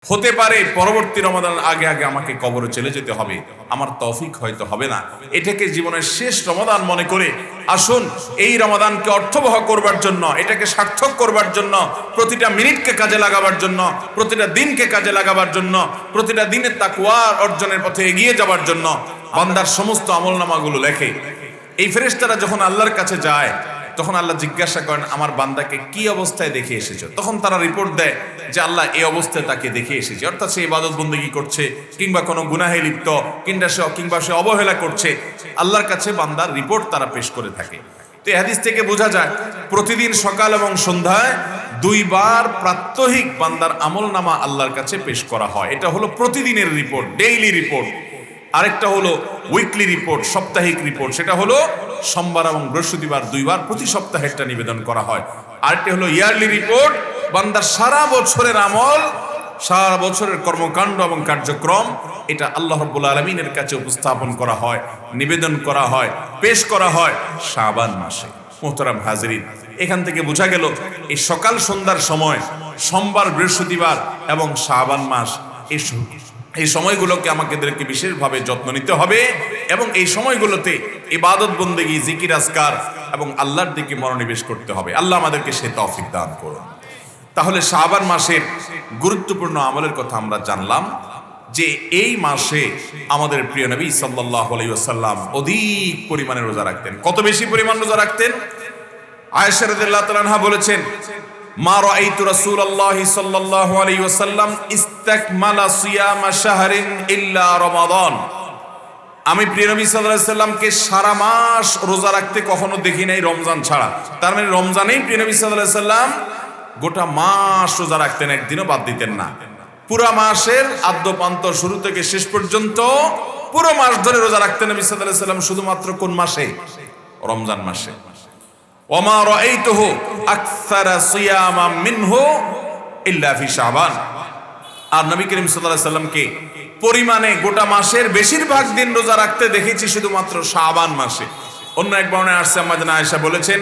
হতে পারে পরবর্তী রমাদানের আগে আগে আমাকে কবরে চলে যেতে হবে, আমার তৌফিক হয়তো হবে না। এটাকে জীবনের শেষ রমাদান মনে করে আসুন এই রমাদানকে অর্থবহ করবার জন্য, এটাকে সার্থক করবার জন্য, প্রতিটা মিনিটকে কাজে লাগাবার জন্য, প্রতিটা দিনকে কাজে লাগাবার জন্য, প্রতিটা দিনের তাকওয়া অর্জনের পথে এগিয়ে যাবার জন্য বান্দার সমস্ত আমলনামাগুলো লেখে। এই ফেরেশতারা যখন আল্লাহর কাছে যায় তখন আল্লাহ জিজ্ঞাসা করেন, আমার বান্দাকে কি অবস্থায় দেখে এসেছো? তখন তারা রিপোর্ট দেয় যে আল্লাহ এই অবস্থায় তাকে দেখে এসেছে, অর্থাৎ সে ইবাদত বন্দেগী করছে কিংবা কোনো গুনাহে লিপ্ত কিংবা সে অবহেলা করছে। আল্লাহর কাছে বান্দার রিপোর্ট তারা পেশ করে থাকে। তো এই হাদিস থেকে বোঝা যায় প্রতিদিন সকাল এবং সন্ধ্যায় দুইবার প্রাত্যহিক বান্দার আমলনামা আল্লাহর কাছে পেশ করা হয়। এটা হলো প্রতিদিনের রিপোর্ট, ডেইলি রিপোর্ট। আরেকটা হলো উইকলি রিপোর্ট, সাপ্তাহিক রিপোর্ট, সেটা হলো সোমবার এবং বৃহস্পতিবার দুইবার প্রতি সপ্তাহেরটা নিবেদন করা হয়। আরেকটা হলো ইয়ারলি রিপোর্ট, বান্দার সারা বছরের আমল, সারা বছরের কর্মকাণ্ড এবং কার্যক্রম, এটা আল্লাহ রাব্বুল আলামিনের কাছে উপস্থাপন করা হয়, নিবেদন করা হয়, পেশ করা হয় শাবান মাসে। মোহতারাম হাজিরিন, এখান থেকে বোঝা গেল এই সকাল সন্ধ্যার সময়, সোমবার বৃহস্পতিবার এবং শাবান মাস, এই সময়গুলোকে আমাদেরকে বিশেষভাবে যত্ন নিতে হবে এবং এই সময়গুলোতে ইবাদত বন্দেগী, জিকির আজকার এবং আল্লাহর দিকে মনোনিবেশ করতে হবে। আল্লাহ আমাদেরকে সে তৌফিক দান করুন। তাহলে শাবান মাসের গুরুত্বপূর্ণ আমলের কথা আমরা জানলাম যে এই মাসে আমাদের প্রিয় নবী সাল্লাল্লাহু আলাইহি ওয়াসাল্লাম অধিক পরিমাণে রোজা রাখতেন। কত বেশি পরিমাণ রোজা রাখতেন? আয়েশা রাদিয়াল্লাহু তাআলা আনহা বলেছেন, মা রাআইতু রাসূলুল্লাহি সাল্লাল্লাহু আলাইহি ওয়াসাল্লাম ইস্তাকমালা সিয়ামা শাহরিন ইল্লা রমাদান। আমি প্রিয় নবী সাল্লাল্লাহু আলাইহি ওয়াসাল্লামকে সারা মাস রোজা রাখতে কখনো দেখি নাই রমজান ছাড়া। তার মানে রমজানেই প্রিয় নবী সাল্লাল্লাহু আলাইহি ওয়াসাল্লাম গোটা মাস রোজা রাখতেন, একদিনও বাদ দিতেন না। পুরো মাসের আদ্যপান্ত শুরু থেকে শেষ পর্যন্ত পুরো মাস ধরে রোজা রাখতেন নবী সাল্লাল্লাহু আলাইহি ওয়াসাল্লাম। শুধুমাত্র কোন মাসে? রমজান মাসে। ওমা রাআইতুহু আকসারা সিয়ামান মিনহু ইল্লা ফি শাবান। আর নবী করিম সাল্লাল্লাহু আলাইহি ওয়াসাল্লামকে পরিমাণে গোটা মাসের বেশিরভাগ দিন রোজা রাখতে দেখেছি শুধুমাত্র শাবান মাসে। অন্য এক বর্ণনায় আসছে, আম্মা জানা আয়েশা বলেছেন,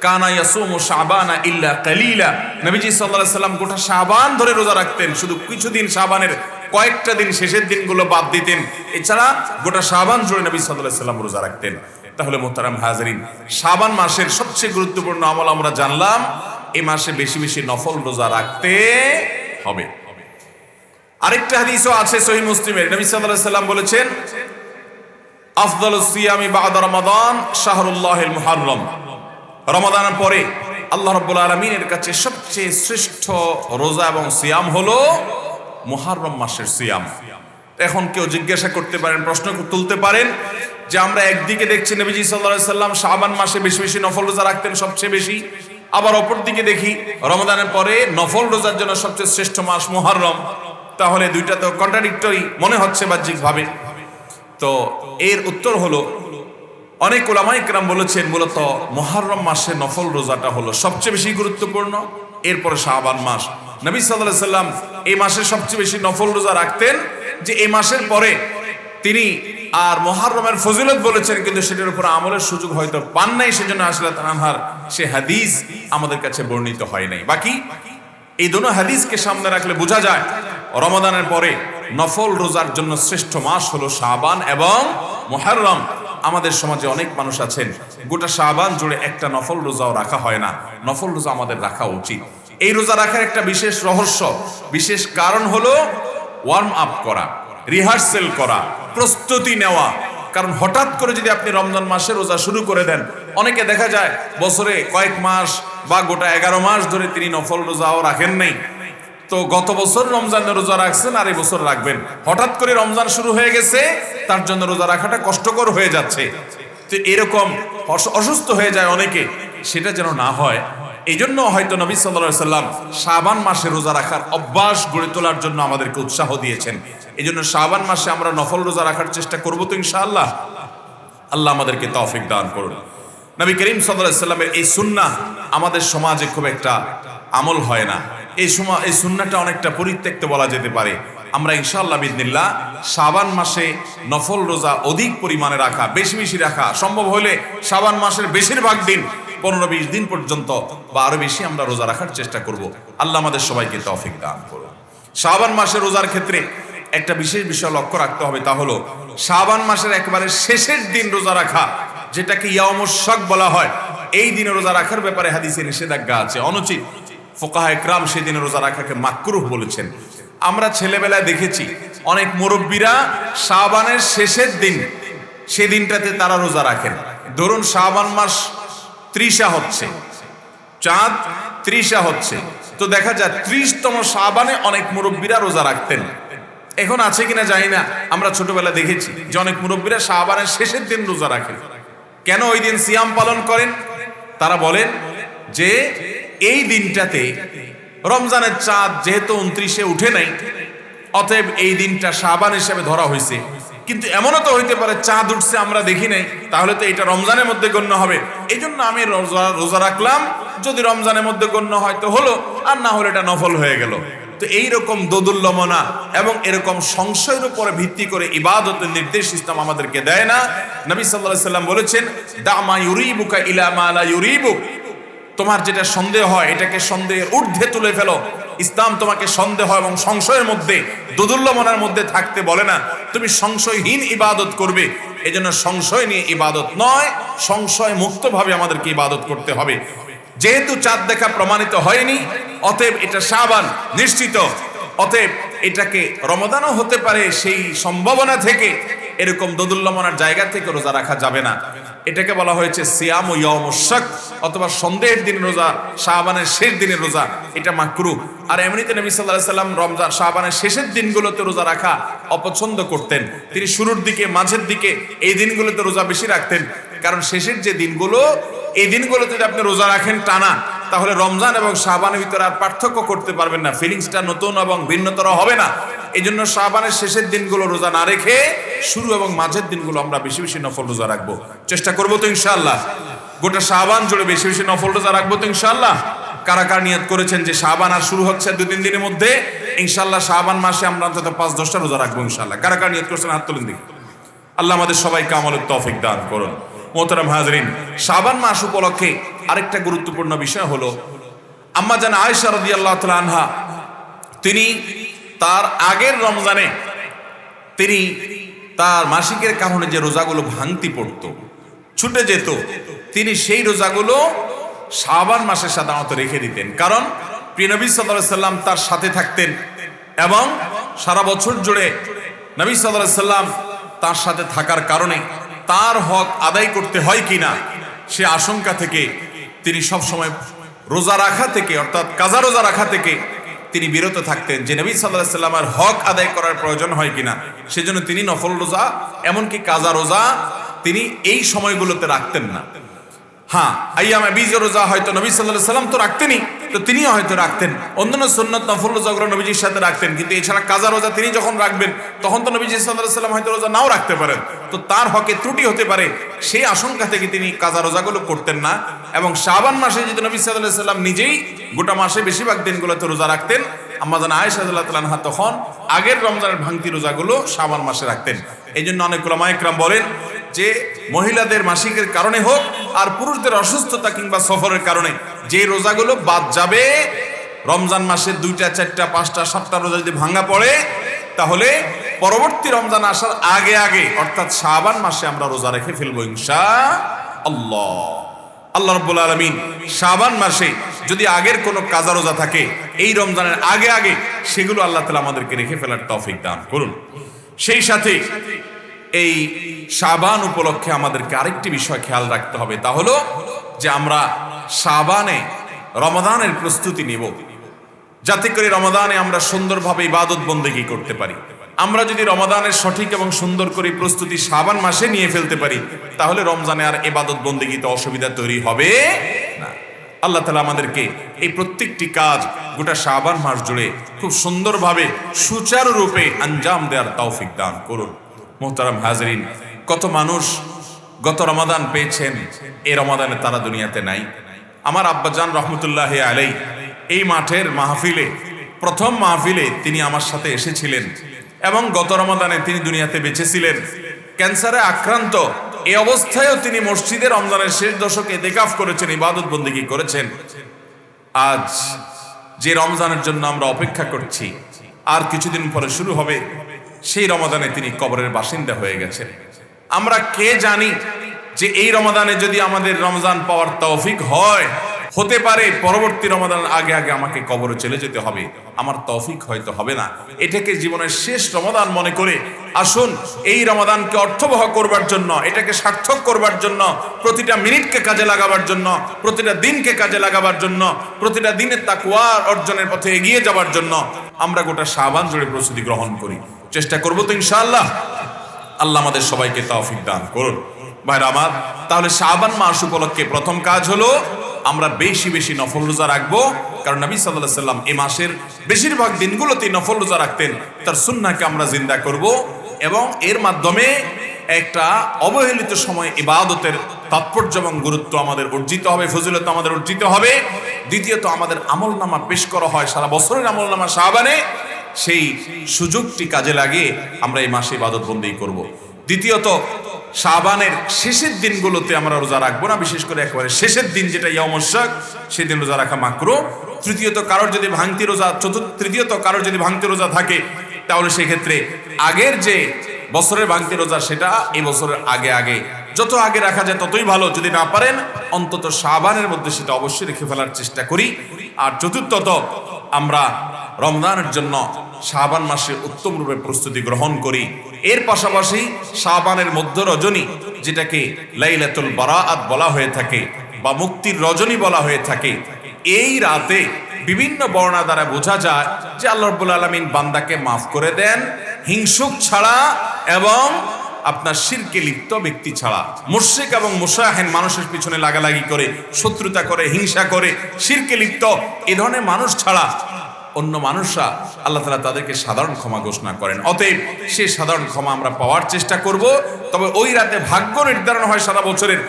কানা ইয়াসুমু শাবানা ইল্লা কালিলা। নবীজি সাল্লাল্লাহু আলাইহি ওয়াসাল্লাম গোটা শাবান ধরে রোজা রাখতেন, শুধু কিছুদিন শাবানের কয়েকটা দিন শেষের দিনগুলো বাদ দিতেন, এছাড়া গোটা শাবান জুড়ে নবী সাল্লাল্লাহু আলাইহি ওয়াসাল্লাম রোজা রাখতেন। তাহলে মোহতারাম হাজিরিন, শাবান মাসের সবচেয়ে গুরুত্বপূর্ণ আমল আমরা জানলাম, এই মাসে বেশি বেশি নফল রোজা রাখতে হবে। আরেকটা হাদিসও আছে সহিহ মুসলিমের, নবী সাল্লাল্লাহু আলাইহি ওয়াসাল্লাম বলেছেন, আফদালুস সিয়ামি বা'দা রমাদান শাহরুল্লাহিল মুহাররম। রমাদানের পরে আল্লাহ রাব্বুল আলামিনের কাছে সবচেয়ে শ্রেষ্ঠ রোজা এবং সিয়াম হলো মুহাররম মাসের সিয়াম। এখন কেউ জিজ্ঞাসা করতে পারেন, প্রশ্ন তুলতে পারেন যে আমরা একদিকে দেখছি নবীজি সাল্লাল্লাহু আলাইহি ওয়াসাল্লাম শাবান মাসে বেশি বেশি নফল রোজা রাখতেন সবচেয়ে বেশি, আবার অপর দিকে দেখি রমাদানের পরে নফল রোজার জন্য সবচেয়ে শ্রেষ্ঠ মাস মুহররম। তাহলে দুইটা তো কন্ট্রাডিক্টরি মনে হচ্ছে বাহ্যিকভাবে। তো এর উত্তর হলো, অনেক উলামায়ে কেরাম বলেছেন মূলত মুহররম মাসে নফল রোজাটা হলো সবচেয়ে বেশি গুরুত্বপূর্ণ, এরপরে শাবান মাস। নবী সাল্লাল্লাহু আলাইহি ওয়াসাল্লাম এই মাসে সবচেয়ে বেশি নফল রোজা রাখতেন, যে এই মাসের পরে তিনি আর মুহররমের ফজিলত বলেছেন, কিন্তু সেটার উপর আমলের সুযোগ হয়তো পান নাই, সেজন্য আসলে তানহার সে হাদিস আমাদের কাছে বর্ণিত হয় নাই। বাকি এই দুটো হাদিসকে সামনে রাখলে বোঝা যায় রমাদানের পরে নফল রোজার জন্য শ্রেষ্ঠ মাস হলো শাবান এবং মুহররম। আমাদের সমাজে অনেক মানুষ আছেন গোটা শাবান জুড়ে একটা নফল রোজাও রাখা হয় না। নফল রোজা আমাদের রাখা উচিত। এই রোজা রাখার একটা বিশেষ রহস্য, বিশেষ কারণ হলো ওয়ার্ম আপ করা, রিহার্সেল করা, প্রস্তুতি নেওয়া। কারণ হঠাৎ করে যদি আপনি রমজান মাসে রোজা শুরু করে দেন, অনেকে দেখা যায় বছরে কয়েক মাস বা গোটা 11 মাস ধরে তিনি নফল রোজাও রাখেন নাই। তো গত বছর রমজানে রোজা রাখছেন আর এই বছর রাখবেন, হঠাৎ করে রমজান শুরু হয়ে গেছে, তার জন্য রোজা রাখাটা কষ্টকর হয়ে যাচ্ছে। তো এরকম অসুস্থ হয়ে যায় অনেকে, সেটা যেন না হয় এই জন্য হয়তো নবী সাল্লাল্লাহু আলাইহি ওয়াসাল্লাম শাবান মাসে রোজা রাখার অভ্যাস গড়ে তোলার জন্য আমাদেরকে উৎসাহ দিয়েছেন। এই জন্য শাবান মাসে আমরা নফল রোজা রাখার চেষ্টা করবো তো ইনশাআল্লাহ। আল্লাহ আমাদেরকে তৌফিক দান করুন। নবী করিম সাল্লাল্লাহু আলাইহি ওয়াসাল্লামের এই সুন্নাহ আমাদের সমাজে খুব একটা আমল হয় না। এই সুন্নাহটা অনেকটা পরিত্যক্ত বলা যেতে পারে। আমরা ইনশাআল্লাহ বিইذনিল্লাহ শাবান মাসে নফল রোজা অধিক পরিমাণে রাখা, বেশি বেশি রাখা, সম্ভব হলে শাবান মাসের বেশিরভাগ দিন 15-20 দিন পর্যন্ত বা আরো বেশি আমরা রোজা রাখার চেষ্টা করব। আল্লাহ আমাদের সবাইকে তৌফিক দান করুন। শাবান মাসের রোজার ক্ষেত্রে একটা বিশেষ বিষয় লক্ষ্য রাখতে হবে, তা হলো শাবান মাসের একেবারে শেষের দিন রোজা রাখা, যেটাকে ইয়াউমুশ শাক বলা হয়। এই দিনে রোজা রাখার ব্যাপারে হাদিসে নিষেধাজ্ঞা আছে, অনুচিত। ফুকাহা ইকরাম সেই দিনে রোজা রাখাকে মাকরুহ বলেছেন। আমরা ছেলেবেলায় দেখেছি অনেক মুরব্বীরা শাবানের শেষের দিন, সেদিনটাতে তারা রোজা রাখেন। ধরুন শাবান মাস 30 হচ্ছে, চাঁদ 30 হচ্ছে, তো দেখা যায় 30তম শাবানে অনেক মুরব্বীরা রোজা রাখতেন। এখন আছে কিনা জানি না, আমরা ছোটবেলা দেখেছি যে অনেক মুরব্বীরা শাবানের শেষের দিন রোজা রাখেন। কেন ওই দিন সিয়াম পালন করেন? তারা বলেন যে এই দিনটাতে রমজানের চাঁদ যেহেতু 29-এ উঠে নাই, অতএব এই দিনটা শাবান হিসেবে ধরা হয়েছে। কিন্তু এমনও তো হইতে পারে চাঁদ উঠছে আমরা দেখি নাই, তাহলে তো এটা রমজানের মধ্যে গণ্য হবে, এই জন্য আমি রোজা রাখলাম। যদি রমজানের মধ্যে গণ্য হয় তো হলো, আর না হলে এটা নফল হয়ে গেল। তো এইরকম দোদুল্যমনা এবং এরকম সংশয়ের উপরে ভিত্তি করে ইবাদতের নির্দেশ ইসলাম আমাদেরকে দেয় না। নবী সাল্লাল্লাহু আলাইহি ওয়াসাল্লাম বলেছেন, দা মা ইউরিবুকা ইলা মা লা ইউরিবুক, তোমার যেটা সন্দেহ হয় এটাকে সন্দেহের ঊর্ধ্বে তুলে ফেলো। ইসলাম তোমাকে সন্দেহ এবং সংশয়ের মধ্যে, দোদুল্যমনার মধ্যে থাকতে বলে না, তুমি সংশয়হীন ইবাদত করবে। এজন্য সংশয় নিয়ে ইবাদত নয়, সংশয় মুক্তভাবে আমাদেরকে ইবাদত করতে হবে। যেহেতু চাঁদ দেখা প্রমাণিত হয়নি, অতএব এটা শাবান নিশ্চিত, অতএব এটাকে রমাদানও হতে পারে, সেই সম্ভাবনা থেকে এরকম দোদুল্যমনার জায়গা থেকে রোজা রাখা যাবে না। এটাকে বলা হয়েছে সিয়াম ইয়াউমুশ শাক, অথবা সন্দেহের দিন রোজা, শাবানের শেষ দিনের রোজা, এটা মাকরুহ। আর এমনিতে নবী সাল্লাল্লাহু আলাইহি সাল্লাম রমজান শাবানের শেষের দিনগুলোতে রোজা রাখা অপছন্দ করতেন। তিনি শুরুর দিকে, মাঝের দিকে এই দিনগুলোতে রোজা বেশি রাখতেন, কারণ শেষের যে দিনগুলো, এই দিনগুলোতে যদি আপনি রোজা রাখেন টানা, তাহলে রমজান এবং শাবানের ভিতরে আর পার্থক্য করতে পারবেন না, ফিলিংসটা নতুন এবং ভিন্নতর হবে না। এই জন্য শাবানের শেষের দিনগুলো রোজা না রেখে শুরু এবং মাঝের দিনগুলো আমরা বেশি বেশি নফল রোজা রাখবো, চেষ্টা করবো তো ইনশাআল্লাহ। গোটা শাবান জুড়ে বেশি বেশি নফল রোজা রাখবো তো ইনশাআল্লাহ। কারা কারা নিয়ত করেছেন যে শাবান আর শুরু হচ্ছে 2-3 দিনের মধ্যে, ইনশাআল্লাহ শাবান মাসে আমরা অন্তত 5-10টা রোজা রাখবো ইনশাআল্লাহ। কারা কারা নিয়ত করছেন হাত তুলেন দেখি। আল্লাহ আমাদের সবাইকে আমলের তৌফিক দান করুন। মোহতারাম হাজরিন, শাবান মাস উপলক্ষে আরেকটা গুরুত্বপূর্ণ বিষয় হলো, আম্মা জান আয়েশা রাদিয়াল্লাহু তাআলা আনহা, তিনি তার আগের রমজানে তিনি তার মাসিকের কারণে যে রোজাগুলো ভাঙতি পড়তো, ছুটে যেত, তিনি সেই রোজাগুলো শাবান মাসে সাধারণত রেখে দিতেন। কারণ প্রিয় নবী সাল্লাল্লাহু আলাইহি সাল্লাম তার সাথে থাকতেন এবং সারা বছর জুড়ে নবী সাল্লাল্লাহু আলাইহি সাল্লাম তার সাথে থাকার কারণে তার হক আদায় করতে হয় কিনা সে আশঙ্কা থেকে তিনি সব সময় রোজা রাখা থেকে, অর্থাৎ কাজা রোজা রাখা থেকে তিনি বিরত থাকতেন, যে নবী সাল্লাল্লাহু আলাইহি সাল্লামের হক আদায় করার প্রয়োজন হয় কিনা। সেজন্য তিনি নফল রোজা, এমনকি কাজা রোজা তিনি এই সময়গুলোতে রাখতেন না। হ্যাঁ, আইয়ামে বীজ রোজা হয়তো নবী সাল্লাল্লাহু আলাইহি সাল্লাম তো রাখতেনই, তো তিনিও হয়তো রাখতেন, অন্যান্য সুন্নাত নফল রোজাগুলো নবীজির সাথে রাখতেন। কিন্তু এছাড়া কাজা রোজা তিনি যখন রাখবেন, তখন তো নবীজি সাল্লাল্লাহু আলাইহি সাল্লাম হয়তো রোজা নাও রাখতে পারেন, তো তার হকে ত্রুটি হতে পারে, সেই আশঙ্কা থেকে তিনি কাজা রোজাগুলো করতেন না। এবং শাবান মাসে যদি নবী সাল্লাল্লাহু আলাইহি সাল্লাম নিজেই গোটা মাসে বেশিরভাগ দিনগুলোতে রোজা রাখতেন, আম্মা জান আয়েশা রাদিয়াল্লাহু তাআলা আনহা তখন আগের রমজানের ভাঙতি রোজাগুলো শাবান মাসে রাখতেন। এই জন্য অনেক উলামায়ে কেরাম বলেন যে মহিলাদের মাসিকের কারণে হোক আর পুরুষদের অসুস্থতা কিংবা সফরের কারণে যে রোজাগুলো বাদ যাবে, রমজান মাসে 2টা 4টা 5টা 7টা রোজা যদি ভাঙা পড়ে, তাহলে পরবর্তী রমজান আসার আগে আগে অর্থাৎ শাবান মাসে আমরা রোজা রেখে ফেলবো ইনশাআল্লাহ। আল্লাহ রাব্বুল আলামিন শাবান মাসে যদি আগের কোনো কাজা রোজা থাকে এই রমজানের আগে আগে, সেগুলো আল্লাহ তাআলা আমাদেরকে রেখে ফেলার তৌফিক দান করুন। সেই সাথে এই শাবান উপলক্ষে আমাদেরকে আরেকটি বিষয় খেয়াল রাখতে হবে, তা হলো যে আমরা শাবানে রমাদানের প্রস্তুতি নেব, যাতে করে রমাদানে আমরা সুন্দরভাবে ইবাদত বন্দেগী করতে পারি। আমরা যদি রমাদানের সঠিক এবং সুন্দর করে প্রস্তুতি শাবান মাসে নিয়ে ফেলতে পারি, তাহলে রমজানে আর ইবাদত বন্দেগীতে অসুবিধা তৈরি হবে না। আল্লাহ তাআলা আমাদেরকে এই প্রত্যেকটি কাজ গোটা শাবান মাস জুড়ে খুব সুন্দরভাবে সুচারুরূপে আঞ্জাম দেওয়ার তৌফিক দান করুন। মোহতারাম হাজরিন, কত মানুষ গত রমাদান পেয়েছেন, এই রমাদানে তারা দুনিয়াতে নাই। আমার আব্বাজান রহমতুল্লাহ আলাই এই মাঠের মাহফিলে, প্রথম মাহফিলে তিনি আমার সাথে এসেছিলেন এবং গত রমাদানে তিনি দুনিয়াতে বেঁচে ছিলেন। ক্যান্সারে আক্রান্ত এই অবস্থায়ও তিনি মসজিদে রমজানের শেষ দশকে ইতিকাফ করেছেন, ইবাদত বন্দেগী করেছেন। আজ যে রমজানের জন্য আমরা অপেক্ষা করছি, আর কিছুদিন পরে শুরু হবে সেই রমাদানে তিনি কবরের বাসিন্দা হয়ে গেছেন। আমরা কে জানি যে এই রমাদানে যদি আমাদের রমজান পাওয়ার তৌফিক হয়, হতে পারে পরবর্তী রমাদানের আগে আগে আমাকে কবরে চলে যেতে হবে, আমার তৌফিক হয়তো হবে না। এটাকে জীবনের শেষ রমাদান মনে করে আসুন এই রমাদানকে অর্থবহ করবার জন্য, এটাকে সার্থক করবার জন্য, প্রতিটা মিনিটকে কাজে লাগাবার জন্য, প্রতিটা দিনকে কাজে লাগাবার জন্য, প্রতিটা দিনের তাকওয়া অর্জনের পথে এগিয়ে যাবার জন্য আমরা গোটা শাবান জুড়ে প্রস্তুতি গ্রহণ করি। চেষ্টা করবো তো ইনশাআল্লাহ। আল্লাহ আমাদের সবাইকে তৌফিক দান করুন। ভাইরা আমার, তাহলে শাবান মাস উপলক্ষে প্রথম কাজ হলো আমরা বেশি বেশি নফল রোজা রাখবো, কারণ নবী সাল্লাল্লাহু আলাইহি সাল্লাম এই মাসের বেশিরভাগ দিনগুলোতেই নফল রোজা রাখতেন। তার সুন্নাহকে আমরা জিন্দা করব এবং এর মাধ্যমে একটা অবহেলিত সময় ইবাদতের তাৎপর্য এবং গুরুত্ব আমাদের অর্জিত হবে, ফজিলত আমাদের অর্জিত হবে। দ্বিতীয়ত আমাদের আমলনামা পেশ করা হয় সারা বছরের আমলনামা শাবানে, সেই সুযোগটি কাজে লাগিয়ে আমরা এই মাসে ইবাদত বন্দেগী করব। দ্বিতীয়ত শাবানের শেষের দিনগুলোতে আমরা রোজা রাখবো না, বিশেষ করে একেবারে শেষের দিন যেটা ইয়াউমুশ শাক, সেই দিন রোজা রাখা মাকরুহ। তৃতীয়ত কারোর যদি ভাঙতি রোজা থাকে তাহলে সেক্ষেত্রে আগের যে বছরের ভাঙতি রোজা সেটা এই বছরের আগে আগে, যত আগে রাখা যায় ততই ভালো। যদি না পারেন অন্তত শাবানের মধ্যে সেটা অবশ্যই রেখে ফেলার চেষ্টা করি। আর চতুর্থত আমরা রমজানের জন্য শাবান মাসে উত্তম রূপে প্রস্তুতি গ্রহণ করি। এর পাশাপাশি শাবানের মধ্য রজনী, যেটাকে লাইলাতুল বারাআত বলা হয়ে থাকে বা মুক্তির রজনী বলা হয়ে থাকে, এই রাতে বিভিন্ন বর্ণনা দ্বারা বোঝা যায় যে আল্লাহ রাব্বুল আলামিন বান্দাকে মাফ করে দেন হিংসুক ছাড়া এবং আপনার শিরকে লিপ্ত ব্যক্তি ছাড়া। মুশরিক এবং মুশাহিন মানুষের পিছনে লাগালাগি করে, শত্রুতা করে, হিংসা করে, শিরকে লিপ্ত এ ধরনের মানুষ ছাড়া অন্য মানুষরা আল্লাহ তাআলা তাদেরকে সাধারণ ক্ষমা ঘোষণা করেন। অতএব সেই সাধারণ ক্ষমা আমরা পাওয়ার চেষ্টা করব। তবে ওই রাতে ভাগ্য নির্ধারণ হয় সারা বছরের,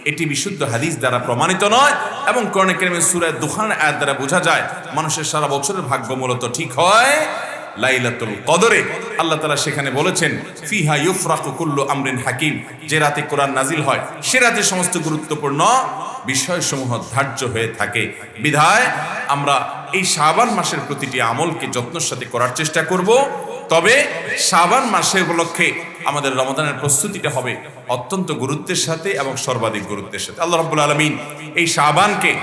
এটি বিশুদ্ধ হাদিস দ্বারা প্রমাণিত নয় এবং কোরআন কারীমের সূরা দুখানের আয়াত দ্বারা বোঝা যায় মানুষের সারা বছরের ভাগ্য মূলত ঠিক হয় লাইলাতুল কদরে। আল্লাহ তাআলা সেখানে বলেছেন ফিহা ইউফরাকু কুল্লু আমরিন হাকিম, যে রাতে কোরআন নাজিল হয় সে রাতে সমস্ত গুরুত্বপূর্ণ বিষয়সমূহ ধার্য হয়ে থাকে। বিধায় আমরা এই শাবান মাসের প্রতিটি আমলকে যত্নের সাথে করার চেষ্টা করব। তবে শাবান মাসের উপলক্ষে আমাদের রমাদানের প্রস্তুতিটা হবে অত্যন্ত গুরুত্বের সাথে এবং সর্বাধিক গুরুত্বের সাথে। আল্লাহ রাব্বুল আলামিন এই শাবানকে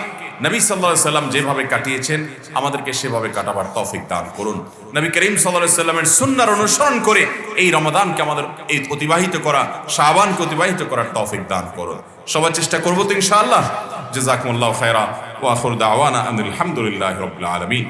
নবী সাল্লাল্লাহু আলাইহি সাল্লাম যেভাবে কাটিয়েছেন আমাদেরকে সেভাবে কাটাবার তৌফিক দান করুন। নবী করিম সাল্লাল্লাহু আলাইহি সাল্লামের সুন্নাহর অনুসরণ করে এই রমাদানকে আমাদের এই অতিবাহিত করা, শাবানকে অতিবাহিত করার তৌফিক দান করুন। সবার চেষ্টা করব তো ইনশাআল্লাহ। জাযাকুমুল্লাহু খায়রা ওয়া আখিরু দাওয়ানা আলহামদুলিল্লাহি রাব্বিল আলামিন।